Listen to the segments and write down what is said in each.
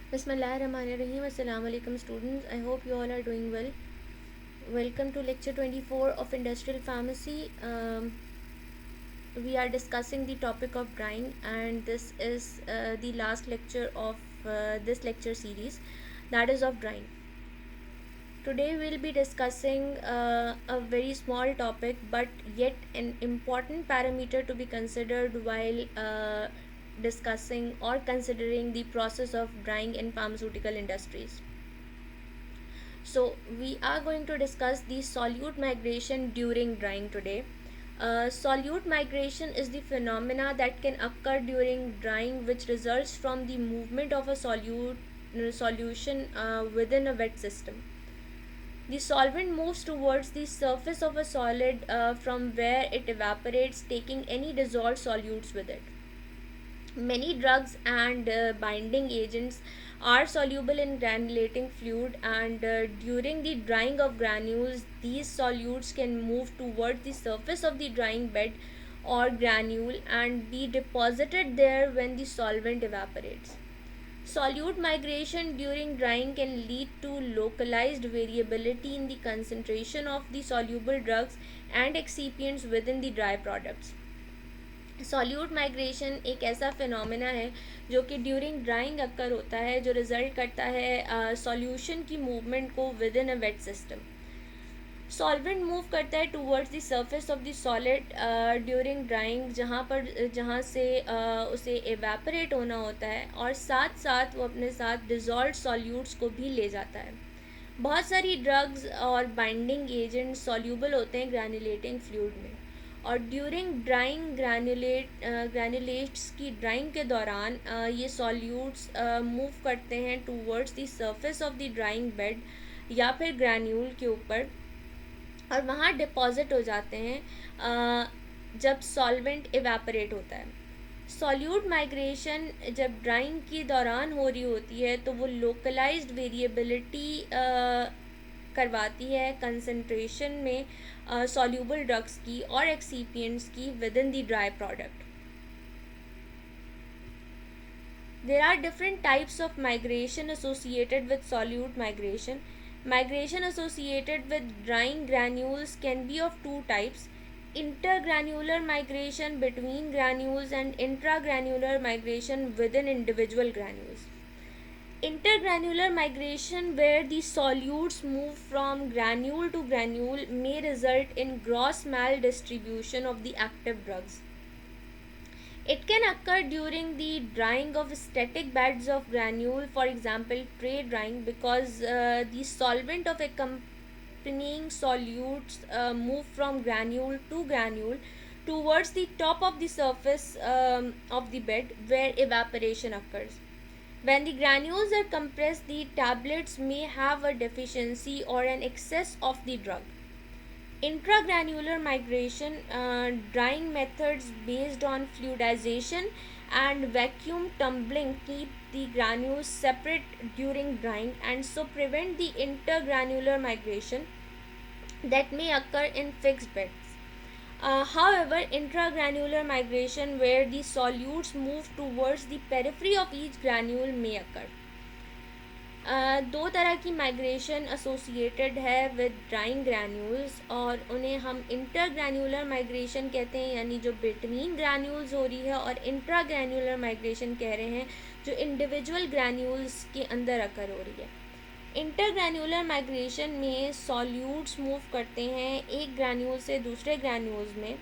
Bismillahirrahmanirrahim. Assalamu alaikum students. I hope you all are doing well. Welcome to lecture 24 of industrial pharmacy. We are discussing the topic of drying, and this is the last lecture of this lecture series, that is of drying. Today we'll be discussing a very small topic, but yet an important parameter to be considered while discussing or considering the process of drying in pharmaceutical industries. So we are going to discuss the solute migration during drying today. Solute migration is the phenomena that can occur during drying, which results from the movement of a solution within a wet system. The solvent moves towards the surface of a solid from where it evaporates, taking any dissolved solutes with it. Many drugs and binding agents are soluble in granulating fluid, and during the drying of granules, these solutes can move towards the surface of the drying bed or granule and be deposited there when the solvent evaporates. Solute migration during drying can lead to localized variability in the concentration of the soluble drugs and excipients within the dry products. Solute migration एक ऐसा phenomena है जो कि during drawing occur होता है, जो result करता है सॉल्यूशन की मूवमेंट को within a wet system. Solvent move करता है towards the surface of the solid during drying, जहाँ से उसे एवेपोरेट होना होता है, और साथ साथ वो अपने साथ डिज़ोल्व सॉल्यूट्स को भी ले जाता है. बहुत सारी ड्रग्स और बाइंडिंग एजेंट सॉल्यूबल होते हैं ग्रैनुलेटिंग फ्लूइड में, और ड्यूरिंग ड्राइंग ग्रैनुलेट्स की ड्राइंग के दौरान ये सॉल्यूट्स मूव करते हैं towards the surface of the drawing bed या फिर ग्रैन्यूल के ऊपर, और वहाँ डिपॉजिट हो जाते हैं जब सॉल्वेंट इवेपोरेट होता है. सॉल्यूट माइग्रेशन जब ड्राइंग के दौरान हो रही होती है तो वो लोकलाइज्ड वेरिएबिलिटी करवाती है कंसंट्रेशन में सॉल्यूबल ड्रग्स की और एक्सिपिएंट्स की with in the dry product. There are different types of migration associated with solute migration. Migration associated with drying granules can be of two types: intergranular migration between granules and intragranular migration within individual granules. Intergranular migration, where the solutes move from granule to granule, may result in gross maldistribution of the active drugs. It can occur during the drying of static beds of granule, for example, tray drying, because the solvent of accompanying solutes move from granule to granule towards the top of the surface of the bed where evaporation occurs. When the granules are compressed, the tablets may have a deficiency or an excess of the drug. Intragranular migration, drying methods based on fluidization and vacuum tumbling keep the granules separate during drying and so prevent the intergranular migration that may occur in fixed beds. However, intragranular migration, where the solutes move towards the periphery of each granule, may occur. दो तरह की migration associated है with drawing granules, और उन्हें हम inter granular migration कहते हैं, यानी जो बिटवीन ग्रैन्यूल्स हो रही है, और इंट्रा ग्रैन्यूलर माइग्रेशन कह रहे हैं जो इंडिविजुअल ग्रैन्यूल्स के अंदर अकर हो रही है. इंटर ग्रैन्यूलर माइग्रेशन में सॉल्यूट्स मूव करते हैं एक ग्रैन्यूल से दूसरे ग्रैन्यूल्स में,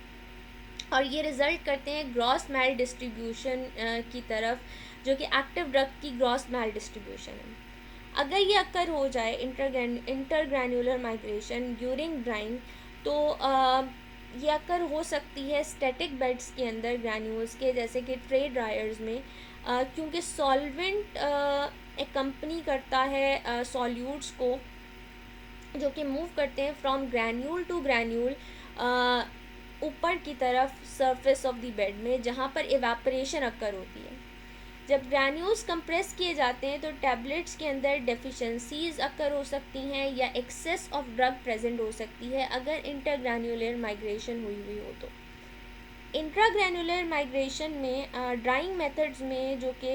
और ये रिज़ल्ट करते हैं ग्रॉस मैल डिस्ट्रीब्यूशन की तरफ, जो कि एक्टिव ड्रग की ग्रॉस मैल डिस्ट्रीब्यूशन है. अगर ये अक्कर हो जाए इंटरग्रैनुलर माइग्रेशन ड्यूरिंग ड्राइंग, तो ये अक्कर हो सकती है स्टैटिक बेड्स के अंदर ग्रैन्यूल्स के, जैसे कि ट्रे ड्रायर्स में, क्योंकि सॉल्वेंट एकम्पनी करता है सॉल्यूट्स को, जो कि मूव करते हैं फ्रॉम ग्रैन्यूल टू ग्रैन्यूल ऊपर की तरफ सरफेस ऑफ द बेड में, जहाँ पर इवेपोरेशन अक्कर होती है. जब ग्रैन्यूल्स कंप्रेस किए जाते हैं तो टैबलेट्स के अंदर डेफिशिएंसीज अक्कर हो सकती हैं या एक्सेस ऑफ ड्रग प्रेजेंट हो सकती है अगर इंटरग्रैन्युलर माइग्रेशन हुई हो तो. इंट्राग्रैनुलर माइग्रेशन में ड्राइंग मेथड्स में, जो कि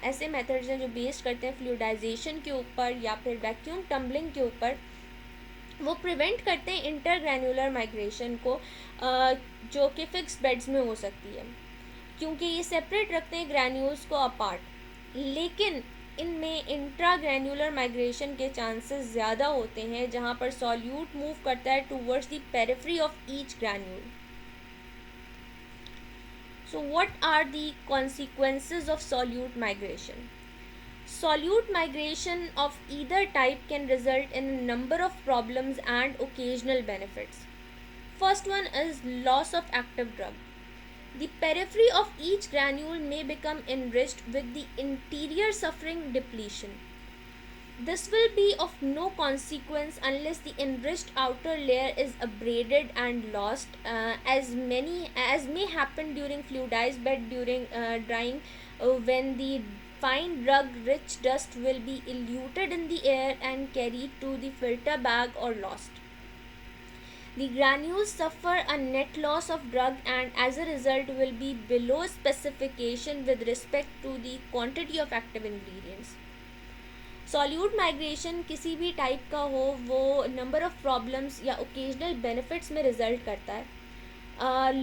ऐसे मेथड्स हैं जो बेस्ड करते हैं फ्लूइडाइजेशन के ऊपर या फिर वैक्यूम टम्बलिंग के ऊपर, वो प्रिवेंट करते हैं इंटरग्रैनुलर माइग्रेशन को, जो कि फिक्स बेड्स में हो सकती है, क्योंकि ये सेपरेट रखते हैं ग्रैन्यूल्स को अपार्ट। लेकिन इनमें इंट्राग्रैनुलर माइग्रेशन के चांसेस ज़्यादा होते हैं, जहाँ पर सॉल्यूट मूव करता है towards the periphery of each granule. So what are the consequences of solute migration? Solute migration of either type can result in a number of problems and occasional benefits. First one is loss of active drug. The periphery of each granule may become enriched with the interior suffering depletion. This will be of no consequence unless the enriched outer layer is abraded and lost, as may happen during fluidized bed during drying, when the fine drug-rich dust will be eluted in the air and carried to the filter bag or lost. The granules suffer a net loss of drug and as a result will be below specification with respect to the quantity of active ingredients. Solute migration किसी भी type का हो, वो number of problems या occasional benefits में result करता है।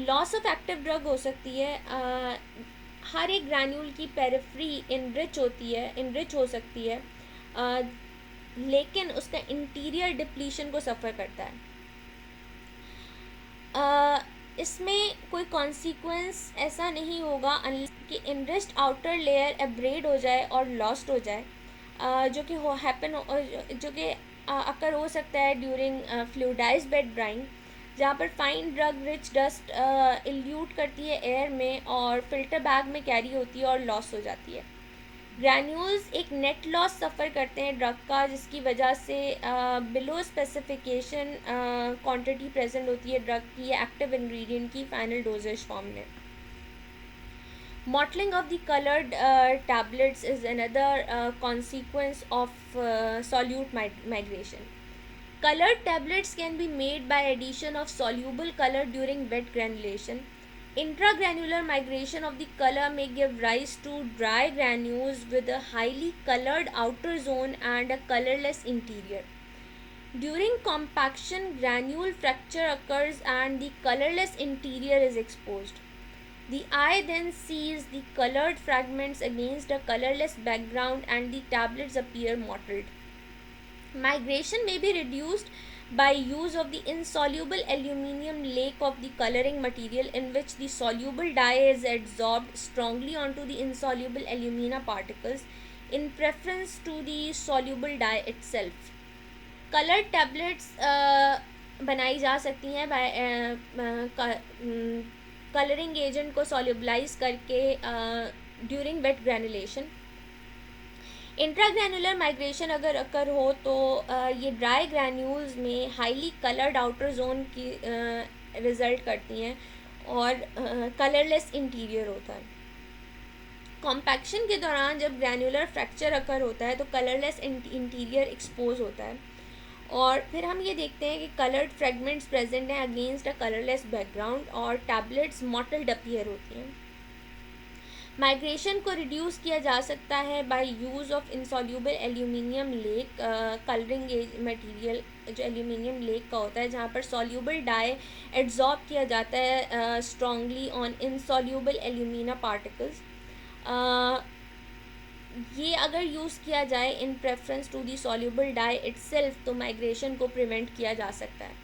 Loss of active drug हो सकती है, हर एक ग्रैन्यूल की पेरिफ्री इनरिच हो सकती है, लेकिन उसका इंटीरियर डिप्लीशन को सफ़र करता है। इसमें कोई कॉन्सिक्वेंस ऐसा नहीं होगा अनलेस कि इनरिच्ड आउटर लेयर एब्रेड हो जाए और लॉस्ट हो जाए, जो कि जो कि अकर हो सकता है ड्यूरिंग फ्लूइडाइज्ड बेड ड्राइंग, जहाँ पर fine drug rich dust elute करती है एयर में और फिल्टर बैग में कैरी होती है और लॉस हो जाती है। ग्रैन्यूल्स एक नेट लॉस सफ़र करते हैं ड्रग का, जिसकी वजह से बिलो स्पेसिफिकेशन क्वांटिटी प्रेजेंट होती है ड्रग की या एक्टिव इंग्रेडिएंट की फाइनल डोजेज फॉर्म में। Mottling of the colored tablets is another consequence of solute migration. Colored tablets can be made by addition of soluble color during wet granulation. Intragranular migration of the color may give rise to dry granules with a highly colored outer zone and a colorless interior. During compaction, granule fracture occurs and the colorless interior is exposed. The eye then sees the colored fragments against a colorless background and the tablets appear mottled. Migration may be reduced by use of the insoluble aluminium lake of the coloring material, in which the soluble dye is adsorbed strongly onto the insoluble alumina particles in preference to the soluble dye itself. Colored tablets बनाई जा सकती हैं colouring agent को सॉल्युबलाइज करके during wait granulation. इंट्राग्रैनुलर migration अगर अकर हो तो ये ड्राई ग्रैन्यूल्स में हाईली कलर्ड आउटर जोन की रिज़ल्ट करती हैं और कलरलेस इंटीरियर होता है। कॉम्पैक्शन के दौरान जब ग्रैनुलर फ्रैक्चर अकर होता है तो कलरलेस इंटीरियर एक्सपोज होता है, और फिर हम ये देखते हैं कि कलर्ड फ्रेगमेंट्स प्रेजेंट हैं अगेंस्ट अ कलरलेस बैकग्राउंड और टैबलेट्स मॉटल्ड अपीयर होती हैं। माइग्रेशन को रिड्यूस किया जा सकता है by use of insoluble aluminium lake colouring material, जो एल्यूमिनियम लेक का होता है, जहाँ पर सॉल्यूबल डाई एड्जॉर्ब किया जाता है strongly on insoluble alumina particles. ये अगर यूज़ किया जाए in preference to the soluble dye itself तो माइग्रेशन को प्रिवेंट किया जा सकता है।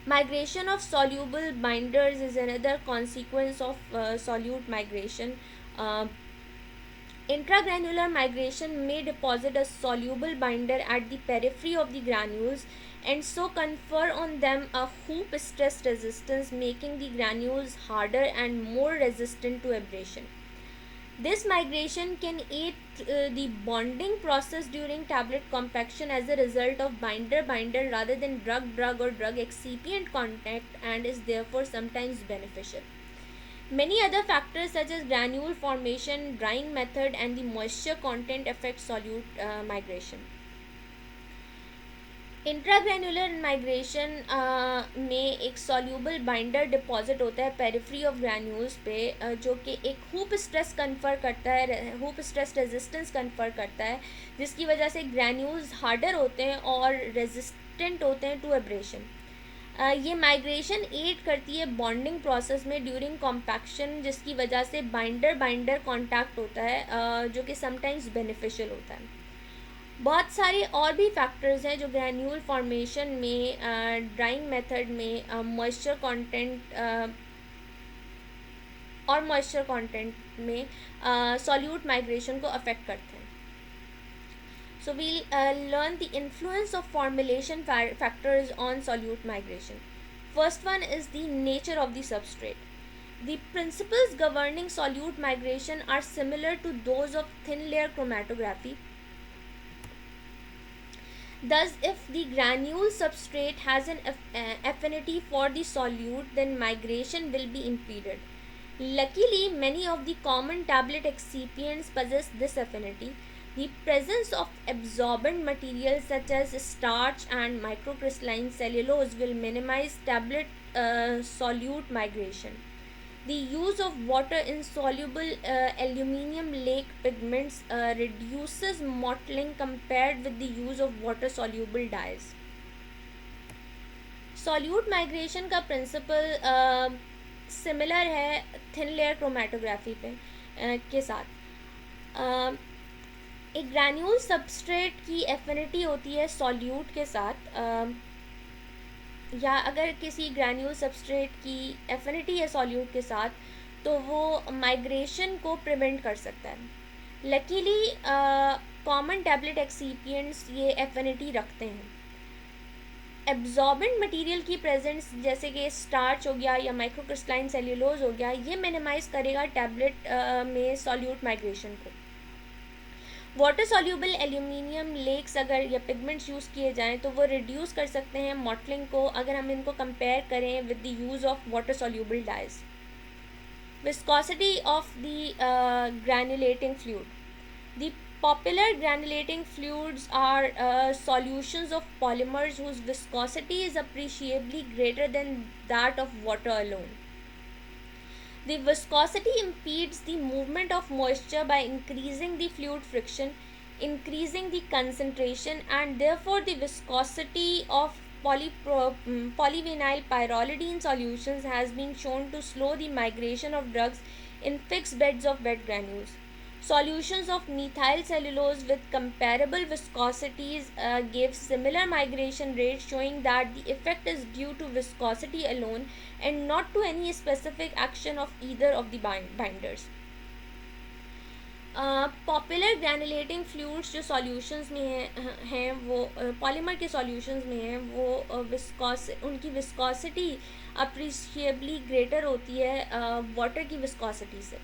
Migration of soluble binders is another consequence of solute migration. Intragranular migration may deposit a soluble binder at the periphery of the granules and so confer on them a hoop stress resistance, making the granules harder and more resistant to abrasion. This migration can aid the bonding process during tablet compaction as a result of binder-binder rather than drug-drug or drug excipient contact, and is therefore sometimes beneficial. Many other factors such as granule formation, drying method, and the moisture content affect solute migration. Intragranular migration में एक soluble binder deposit होता है periphery of granules पे, जो कि एक hoop stress confer करता है, हूप स्ट्रेस रेजिस्टेंस कन्फर करता है, जिसकी वजह से ग्रैन्यूल्स हार्डर होते हैं और रेजिस्टेंट होते हैं टू एब्रेशन। ये माइग्रेशन एड करती है बॉन्डिंग प्रोसेस में ड्यूरिंग कॉम्पैक्शन, जिसकी वजह से बाइंडर बाइंडर कॉन्टैक्ट होता है, जो कि समटाइम्स बेनिफिशियल होता है। बहुत सारे और भी फैक्टर्स हैं जो ग्रैन्यूल फॉर्मेशन में, ड्राइंग मेथड में मॉइस्चर कंटेंट में सॉल्यूट माइग्रेशन को अफेक्ट करते हैं। So we'll learn the influence of formulation factors on solute migration. First one is the nature of the substrate. The principles governing solute migration are similar to those of thin layer chromatography. Thus, if the granule substrate has an affinity for the solute, then migration will be impeded. Luckily, many of the common tablet excipients possess this affinity. The presence of absorbent materials such as starch and microcrystalline cellulose will minimize tablet solute migration. The use of water insoluble aluminum lake pigments reduces mottling compared with the use of water soluble dyes. Solute migration का principal similar है thin layer chromatography पे के साथ। एक granule substrate की affinity होती है solute के साथ, या अगर किसी ग्रैन्यूल सबस्ट्रेट की एफिनिटी है सॉल्यूट के साथ तो वो माइग्रेशन को प्रिवेंट कर सकता है। लकीली कॉमन टैबलेट एक्सीपिएंट्स ये एफिनिटी रखते हैं। एब्जॉर्बेंट मटेरियल की प्रेजेंस जैसे कि स्टार्च हो गया या माइक्रोक्रिस्टलाइन सेल्यूलोज हो गया, ये मिनिमाइज करेगा टैबलेट में सॉल्यूट माइग्रेशन को। वाटर सॉल्यूबल एल्यूमिनियम लेक्स अगर या पिगमेंट्स यूज़ किए जाएँ तो वो रिड्यूस कर सकते हैं मॉटलिंग को, अगर हम इनको कंपेयर करें with the use of water soluble dyes. Viscosity of the granulating fluid. The popular granulating fluids are solutions of polymers whose viscosity is appreciably greater than that of water alone. The viscosity impedes the movement of moisture by increasing the fluid friction, increasing the concentration, and therefore the viscosity of polyvinyl pyrrolidine solutions has been shown to slow the migration of drugs in fixed beds of wet granules. Solutions of methyl cellulose with comparable viscosities gave similar migration rates, showing that the effect is due to viscosity alone and not to any specific action of either of the binders. Popular granulating fluids जो solutions में हैं वो polymer के solutions में हैं, वो उनकी viscosity appreciably greater होती है वाटर की विस्कोसिटी से।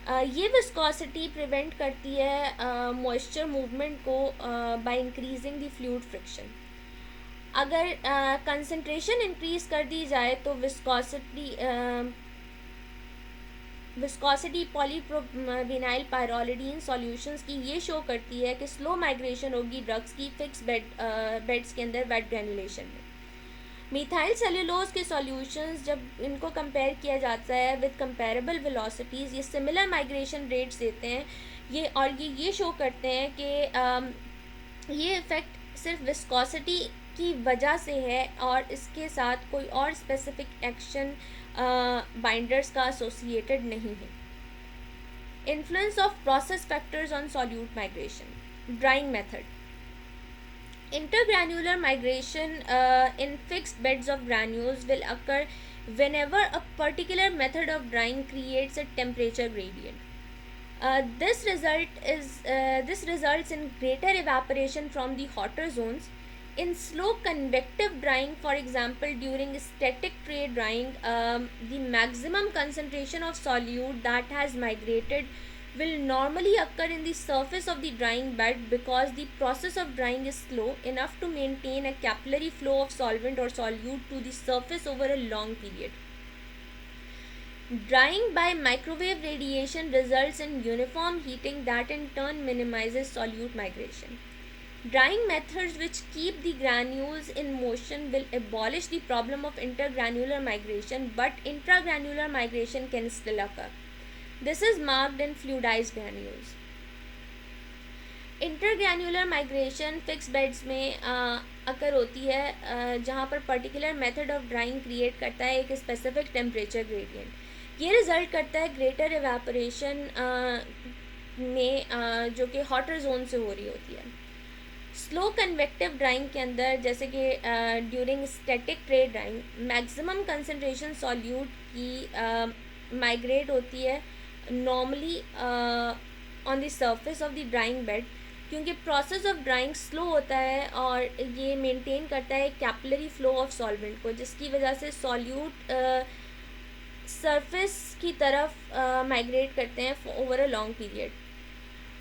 ये विस्कोसिटी प्रिवेंट करती है मॉइस्चर मूवमेंट को by increasing the fluid friction. अगर कंसंट्रेशन इंक्रीज कर दी जाए तो विस्कोसिटी पॉलीविनाइल पायरोलिडीन सॉल्यूशंस की ये शो करती है कि स्लो माइग्रेशन होगी ड्रग्स की फिक्स बेड्स के अंदर वेट ग्रैनुलेशन में। मिथाइल सेल्यूलोज के सॉल्यूशंस जब इनको कंपेयर किया जाता है विद कंपेरेबल वेलोसिटीज़, ये सिमिलर माइग्रेशन रेट्स देते हैं। ये शो करते हैं कि ये इफ़ेक्ट सिर्फ विस्कोसिटी की वजह से है और इसके साथ कोई और स्पेसिफिक एक्शन बाइंडर्स का एसोसिएटेड नहीं है। Influence of process factors on solute migration. Drawing method. Intergranular migration in fixed beds of granules will occur whenever a particular method of drying creates a temperature gradient. This results in greater evaporation from the hotter zones. In slow convective drying, for example, during static tray drying, the maximum concentration of solute that has migrated will normally occur in the surface of the drying bed because the process of drying is slow enough to maintain a capillary flow of solvent or solute to the surface over a long period. Drying by microwave radiation results in uniform heating that in turn minimizes solute migration. Drying methods which keep the granules in motion will abolish the problem of intergranular migration, but intragranular migration can still occur. This is marked in fluidized granules. Intergranular migration fix beds में occur होती है जहाँ पर particular method of drying create करता है एक specific temperature gradient. ये result करता है ग्रेटर एवापोरेशन में जो कि हॉटर जोन से हो रही होती है. स्लो कन्वेक्टिव ड्राइंग के अंदर जैसे कि during static tray drawing maximum concentration solute की माइग्रेट होती है normally on the surface of the drawing bed, क्योंकि प्रोसेस ऑफ ड्राइंग स्लो होता है और ये मेंटेन करता है कैपिलरी फ्लो ऑफ सॉल्वेंट को, जिसकी वजह से सॉल्यूट सरफेस की तरफ माइग्रेट करते हैं over a long period.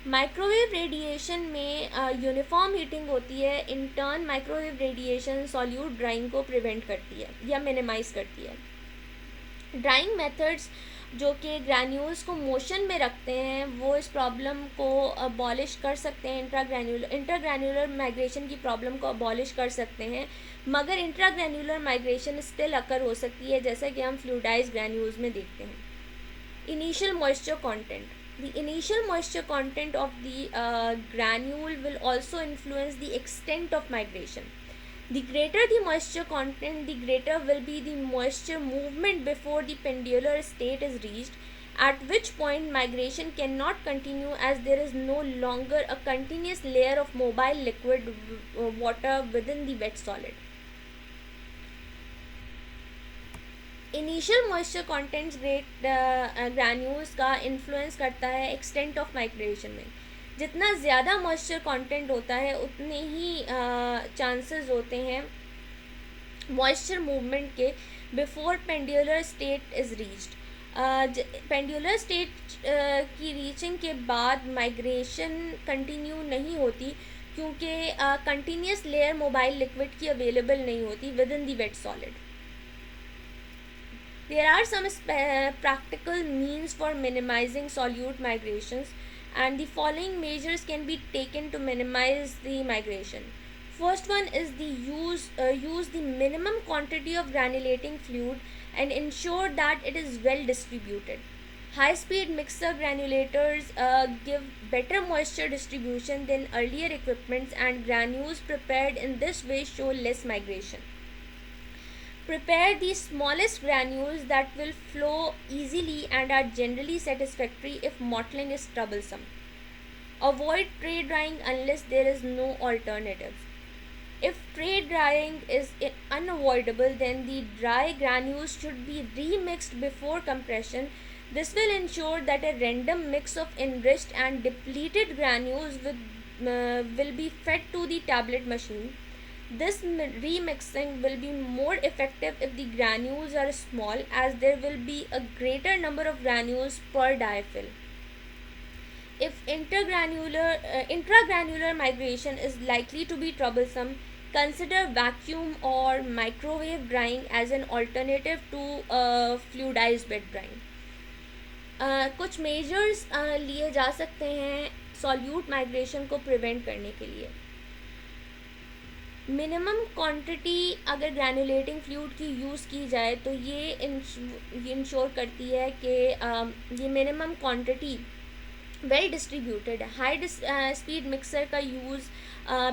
Microwave radiation में यूनिफॉर्म हीटिंग होती है. In turn microwave radiation solute drawing को प्रिवेंट करती है या मिनिमाइज करती है. ड्राइंग मेथड्स जो कि ग्रैन्यूल्स को मोशन में रखते हैं वो इस प्रॉब्लम को अबॉलिश कर सकते हैं. इंटरग्रैन्युलर माइग्रेशन की प्रॉब्लम को अबॉलिश कर सकते हैं, मगर इंट्राग्रैन्युलर माइग्रेशन स्टिल अकर हो सकती है, जैसा कि हम फ्लूइडाइज्ड ग्रैन्यूल्स में देखते हैं. Initial moisture content. The initial moisture content of the granule will also influence the extent of migration. The greater the moisture content, the greater will be the moisture movement before the pendular state is reached, at which point migration cannot continue as there is no longer a continuous layer of mobile liquid water within the wet solid. Initial moisture contents granules का influence करता है extent of migration में. जितना ज़्यादा moisture content होता है उतने ही chances होते हैं मॉइस्चर मूवमेंट के before pendular state is reached. Pendular state की रीचिंग के बाद माइग्रेशन कंटिन्यू नहीं होती, क्योंकि कंटिन्यूस लेयर मोबाइल लिक्विड की अवेलेबल नहीं होती within the wet solid. There are some practical means for minimizing solute migrations, and the following measures can be taken to minimize the migration. First one is the use the minimum quantity of granulating fluid and ensure that it is well distributed. High speed mixer granulators give better moisture distribution than earlier equipments, and granules prepared in this way show less migration. Prepare the smallest granules that will flow easily and are generally satisfactory if mottling is troublesome. Avoid tray drying unless there is no alternative. If tray drying is unavoidable, then the dry granules should be remixed before compression. This will ensure that a random mix of enriched and depleted granules will be fed to the tablet machine. This remixing will be more effective if the granules are small, as there will be a greater number of granules per diaphyll. If intragranular migration is likely to be troublesome, consider vacuum or microwave drying as an alternative to fluidized bed drying. कुछ measures लिए जा सकते हैं solute migration को prevent करने के लिए. Minimum quantity अगर ग्रैनुलेटिंग फ्लूइड की यूज़ की जाए तो ये इंश्योर करती है कि ये मिनिमम क्वांटिटी वेल डिस्ट्रीब्यूटेड है. हाई स्पीड मिक्सर का यूज़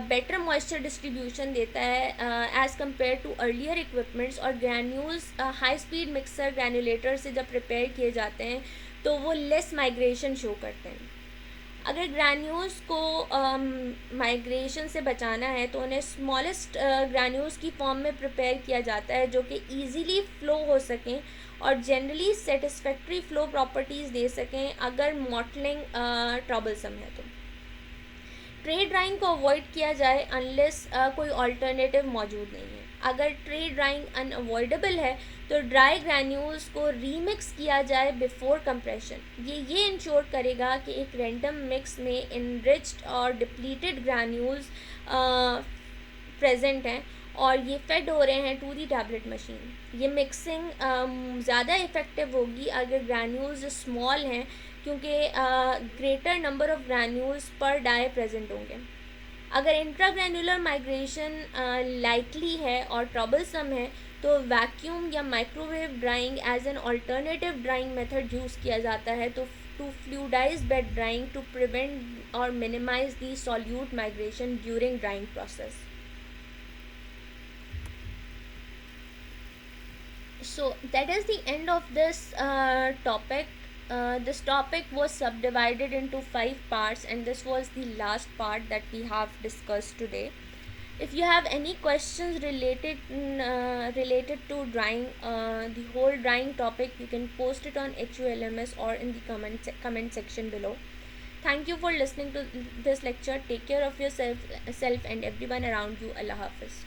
बेटर मॉइस्चर डिस्ट्रीब्यूशन देता है as compare to earlier equipments, और granules high speed mixer granulator से जब प्रिपेयर किए जाते हैं तो वो लेस माइग्रेशन शो करते हैं. अगर ग्रैन्यूल्स को माइग्रेशन से बचाना है तो उन्हें स्मॉलेस्ट ग्रैन्यूल्स की फॉर्म में प्रिपेयर किया जाता है जो कि ईज़िली फ़्लो हो सकें और जनरली सेटिस्फैक्ट्री फ़्लो प्रॉपर्टीज़ दे सकें अगर मॉटलिंग ट्रबलसम है तो. ट्रे ड्राइंग को अवॉइड किया जाए अनलेस कोई अल्टरनेटिव मौजूद नहीं है. अगर ट्रे ड्राइंग अनअवॉइडेबल है तो ड्राई ग्रैन्यूल्स को रीमिक्स किया जाए बिफोर कंप्रेशन. ये इंश्योर करेगा कि एक रैंडम मिक्स में इनरिच्ड और डिप्लीटेड ग्रैन्यूल्स प्रेजेंट हैं और ये फेड हो रहे हैं टू दी टैबलेट मशीन. ये मिक्सिंग ज़्यादा इफ़ेक्टिव होगी अगर ग्रैन्यूल्स स्मॉल हैं, क्योंकि ग्रेटर नंबर ऑफ ग्रैन्यूल्स पर डाई प्रेजेंट होंगे. अगर इंट्राग्रेनुलर माइग्रेशन लाइकली है और ट्रबलसम है तो वैक्यूम या microwave drying as an alternative drying method use किया जाता है तो to fluidise bed drying to prevent और minimise the solute migration during drying process. So that is the end of this topic. This topic was subdivided into 5 parts, and this was the last part that we have discussed today. If you have any questions related to drawing, the whole drawing topic, you can post it on HULMS or in the comment section below. Thank you for listening to this lecture. Take care of yourself and everyone around you. Allah Hafiz.